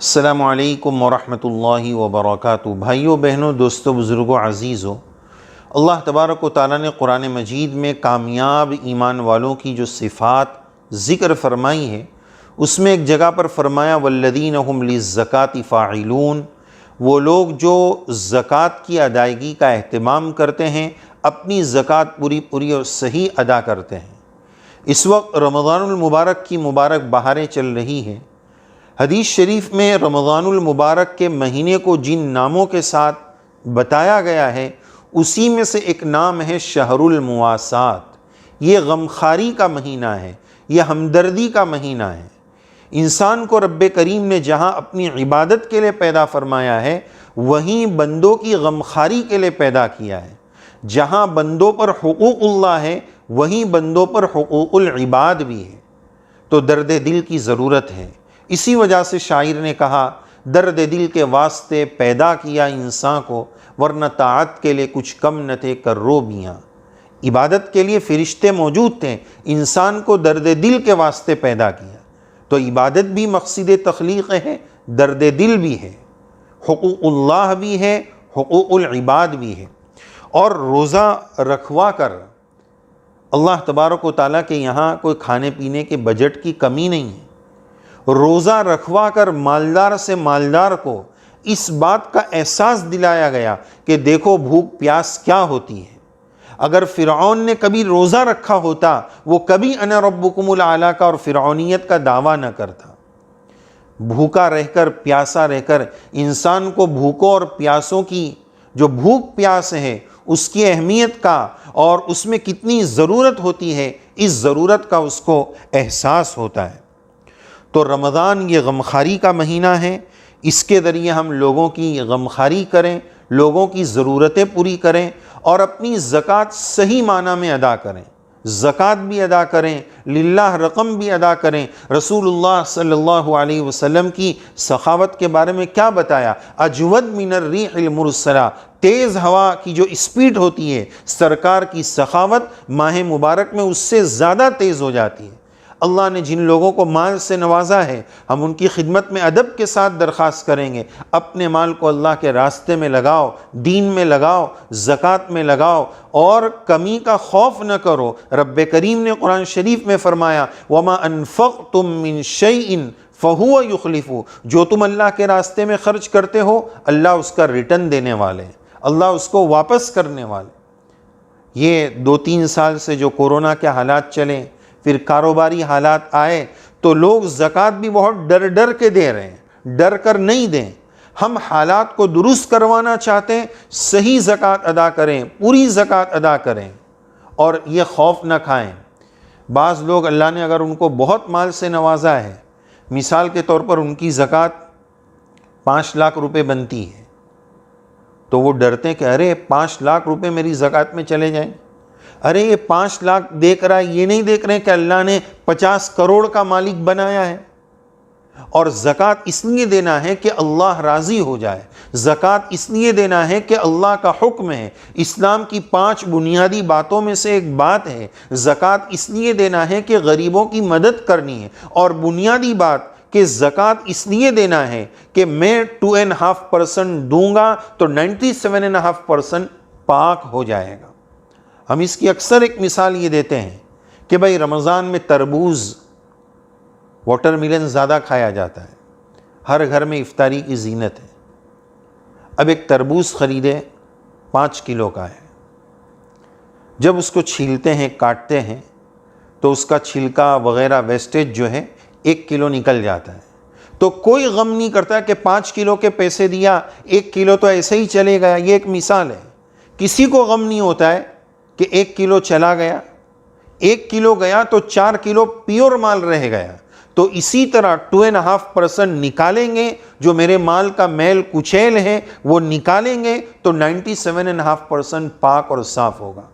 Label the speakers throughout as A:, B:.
A: السلام علیکم ورحمۃ اللہ وبرکاتہ۔ بھائیوں بہنوں، دوستوں، بزرگوں، عزیزوں، اللہ تبارک و تعالیٰ نے قرآن مجید میں کامیاب ایمان والوں کی جو صفات ذکر فرمائی ہے، اس میں ایک جگہ پر فرمایا والذین هم للزکاۃ فاعلون، وہ لوگ جو زکوٰۃ کی ادائیگی کا اہتمام کرتے ہیں، اپنی زکوٰۃ پوری اور صحیح ادا کرتے ہیں۔ اس وقت رمضان المبارک کی مبارک بہاریں چل رہی ہیں۔ حدیث شریف میں رمضان المبارک کے مہینے کو جن ناموں کے ساتھ بتایا گیا ہے، اسی میں سے ایک نام ہے شہر المواسات۔ یہ غمخواری کا مہینہ ہے، یہ ہمدردی کا مہینہ ہے۔ انسان کو رب کریم نے جہاں اپنی عبادت کے لیے پیدا فرمایا ہے، وہیں بندوں کی غمخواری کے لیے پیدا کیا ہے۔ جہاں بندوں پر حقوق اللہ ہے، وہیں بندوں پر حقوق العباد بھی ہے۔ تو درد دل کی ضرورت ہے۔ اسی وجہ سے شاعر نے کہا، درد دل کے واسطے پیدا کیا انسان کو، ورنہ طاعت کے لیے کچھ کم نہ تھے کرو میاں۔ عبادت کے لیے فرشتے موجود تھے، انسان کو درد دل کے واسطے پیدا کیا۔ تو عبادت بھی مقصد تخلیق ہے، درد دل بھی ہے، حقوق اللہ بھی ہے، حقوق العباد بھی ہے۔ اور روزہ رکھوا کر اللہ تبارک و تعالیٰ کے یہاں کوئی کھانے پینے کے بجٹ کی کمی نہیں ہے۔ روزہ رکھوا کر مالدار سے مالدار کو اس بات کا احساس دلایا گیا کہ دیکھو بھوک پیاس کیا ہوتی ہے۔ اگر فرعون نے کبھی روزہ رکھا ہوتا، وہ کبھی انا ربکم الاعلی کا اور فرعونیت کا دعویٰ نہ کرتا۔ بھوکا رہ کر، پیاسا رہ کر، انسان کو بھوکوں اور پیاسوں کی جو بھوک پیاس ہے، اس کی اہمیت کا اور اس میں کتنی ضرورت ہوتی ہے، اس ضرورت کا اس کو احساس ہوتا ہے۔ تو رمضان یہ غمخواری کا مہینہ ہے، اس کے ذریعے ہم لوگوں کی غمخواری کریں، لوگوں کی ضرورتیں پوری کریں اور اپنی زکوٰۃ صحیح معنی میں ادا کریں۔ زکوٰۃ بھی ادا کریں، للہ رقم بھی ادا کریں۔ رسول اللہ صلی اللہ علیہ وسلم کی سخاوت کے بارے میں کیا بتایا؟ اجود من الریح المرسلہ، تیز ہوا کی جو اسپیڈ ہوتی ہے، سرکار کی سخاوت ماہ مبارک میں اس سے زیادہ تیز ہو جاتی ہے۔ اللہ نے جن لوگوں کو مال سے نوازا ہے، ہم ان کی خدمت میں ادب کے ساتھ درخواست کریں گے، اپنے مال کو اللہ کے راستے میں لگاؤ، دین میں لگاؤ، زکوٰۃ میں لگاؤ اور کمی کا خوف نہ کرو۔ رب کریم نے قرآن شریف میں فرمایا وَمَا أَنفَقْتُم مِّن شَيْءٍ فَهُوَ يُخْلِفُهُ، جو تم اللہ کے راستے میں خرچ کرتے ہو، اللہ اس کا ریٹرن دینے والے ہیں، اللہ اس کو واپس کرنے والے۔ یہ 2-3 سال سے جو کورونا کے حالات چلے، پھر کاروباری حالات آئے، تو لوگ زکوٰۃ بھی بہت ڈر کے دے رہے ہیں۔ ڈر کر نہیں دیں، ہم حالات کو درست کروانا چاہتے ہیں، صحیح زکوٰۃ ادا کریں، پوری زکوٰۃ ادا کریں اور یہ خوف نہ کھائیں۔ بعض لوگ اللہ نے اگر ان کو بہت مال سے نوازا ہے، مثال کے طور پر ان کی زکوٰۃ 5 لاکھ روپے بنتی ہے، تو وہ ڈرتے ہیں کہ ارے 5 لاکھ روپے میری زکوٰۃ میں چلے جائیں۔ ارے یہ 5 لاکھ دیکھ رہا ہے، یہ نہیں دیکھ رہے کہ اللہ نے 50 کروڑ کا مالک بنایا ہے۔ اور زکوٰۃ اس لیے دینا ہے کہ اللہ راضی ہو جائے، زکوٰۃ اس لیے دینا ہے کہ اللہ کا حکم ہے۔ اسلام کی 5 بنیادی باتوں میں سے ایک بات ہے، زکوٰۃ اس لیے دینا ہے کہ غریبوں کی مدد کرنی ہے، اور بنیادی بات کہ زکوٰۃ اس لیے دینا ہے کہ میں 2.5% دوں گا تو 97.5% پاک ہو جائے گا۔ ہم اس کی اکثر ایک مثال یہ دیتے ہیں کہ بھائی رمضان میں تربوز، واٹر میلن زیادہ کھایا جاتا ہے، ہر گھر میں افطاری کی زینت ہے۔ اب ایک تربوز خریدے 5 کلو کا ہے، جب اس کو چھیلتے ہیں، کاٹتے ہیں، تو اس کا چھلکا وغیرہ ویسٹیج جو ہے 1 کلو نکل جاتا ہے۔ تو کوئی غم نہیں کرتا کہ 5 کلو کے پیسے دیا، 1 کلو تو ایسے ہی چلے گیا۔ یہ ایک مثال ہے۔ کسی کو غم نہیں ہوتا ہے کہ 1 کلو چلا گیا، 1 کلو گیا تو 4 کلو پیور مال رہ گیا۔ تو اسی طرح 2.5% نکالیں گے، جو میرے مال کا میل کچیل ہے وہ نکالیں گے تو 97.5% پاک اور صاف ہوگا۔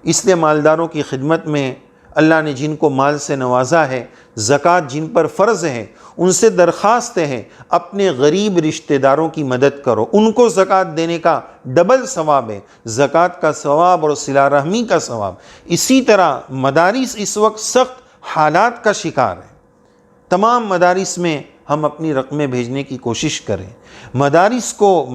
A: اس لیے مالداروں کی خدمت میں اللہ نے جن کو مال سے نوازا ہے، زکوٰۃ جن پر فرض ہے، ان سے درخواست ہے اپنے غریب رشتہ داروں کی مدد کرو، ان کو زکوٰۃ دینے کا ڈبل ثواب ہے، زکوٰۃ کا ثواب اور صلہ رحمی کا ثواب۔ اسی طرح مدارس اس وقت سخت حالات کا شکار ہے، تمام مدارس میں ہم اپنی رقمیں بھیجنے کی کوشش کریں۔ مدارس کو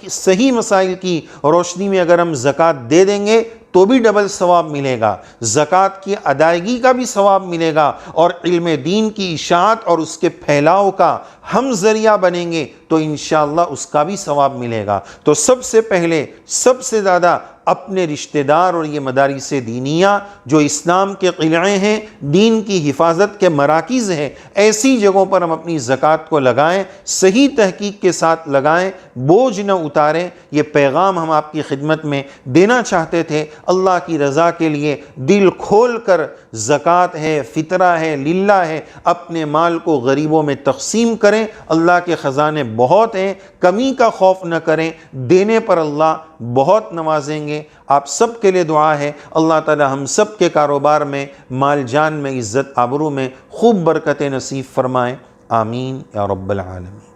A: صحیح مسائل کی روشنی میں اگر ہم زکوٰۃ دے دیں گے تو بھی ڈبل ثواب ملے گا، زکوٰۃ کی ادائیگی کا بھی ثواب ملے گا، اور علم دین کی اشاعت اور اس کے پھیلاؤ کا ہم ذریعہ بنیں گے تو انشاءاللہ اس کا بھی ثواب ملے گا۔ تو سب سے پہلے سب سے زیادہ اپنے رشتہ دار اور یہ مدارس دینیہ جو اسلام کے قلعے ہیں، دین کی حفاظت کے مراکز ہیں، ایسی جگہوں پر ہم اپنی زکوٰۃ کو لگائیں، صحیح تحقیق کے ساتھ لگائیں، بوجھ نہ اتاریں۔ یہ پیغام ہم آپ کی خدمت میں دینا چاہتے تھے۔ اللہ کی رضا کے لیے دل کھول کر زکوٰۃ ہے، فطرہ ہے، للہ ہے، اپنے مال کو غریبوں میں تقسیم کریں۔ اللہ کے خزانے بہت ہیں، کمی کا خوف نہ کریں، دینے پر اللہ بہت نوازیں گے۔ آپ سب کے لیے دعا ہے، اللہ تعالی ہم سب کے کاروبار میں، مال جان میں، عزت آبرو میں خوب برکت نصیب فرمائیں، آمین یا رب العالمین۔